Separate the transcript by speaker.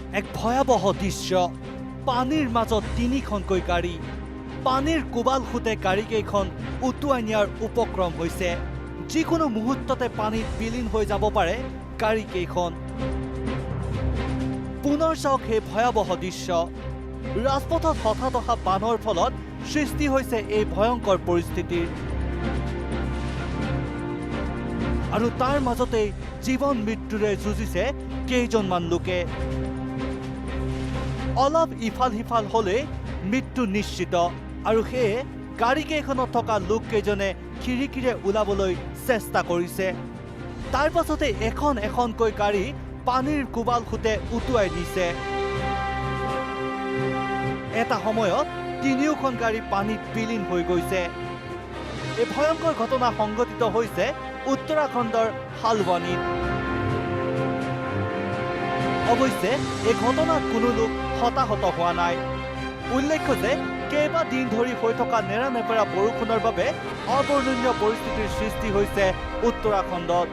Speaker 1: এক ভয়াবহ দৃশ্য পানীৰ মাজত তিনিখনকৈ গাড়ী পানীৰ কোবাল খুঁটে গাড়ীকেইখন উটুৱাই নিয়াৰ উপক্ৰম হৈছে যিকোনো মুহূৰ্ততে পানীত বিলীন হৈ যাব পাৰে গাড়ীকেইখন পুনৰ চাওক সেই ভয়াবহ দৃশ্য ৰাজপথত হঠাৎ অহা বানৰ ফলত সৃষ্টি হৈছে এই ভয়ংকৰ পৰিস্থিতিৰ আৰু তাৰ মাজতে জীৱন মৃত্যুৰে যুঁজিছে কেইজনমান লোকে অলপ ইফাল সিফাল হলে মৃত্যু নিশ্চিত আৰু সেয়ে গাড়ীকেইখনত থকা লোককেইজনে খিৰিকীৰে ওলাবলৈ চেষ্টা কৰিছে তাৰ পাছতে এখন এখনকৈ গাড়ী পানীৰ কোবাল খুঁটে উটুৱাই নিছে এটা সময়ত তিনিওখন গাড়ী পানীত বিলীন হৈ গৈছে এই ভয়ংকৰ ঘটনা সংঘটিত হৈছে উত্তৰাখণ্ডৰ হালৱানীত অৱশ্যে এই ঘটনাত কোনো লোক হতাহত হোৱা নাই উল্লেখ্য যে কেইবাদিন ধৰি হৈ থকা নেৰানেপেৰা বৰষুণৰ বাবে অবৰ্ণনীয় পৰিস্থিতিৰ সৃষ্টি হৈছে উত্তৰাখণ্ডত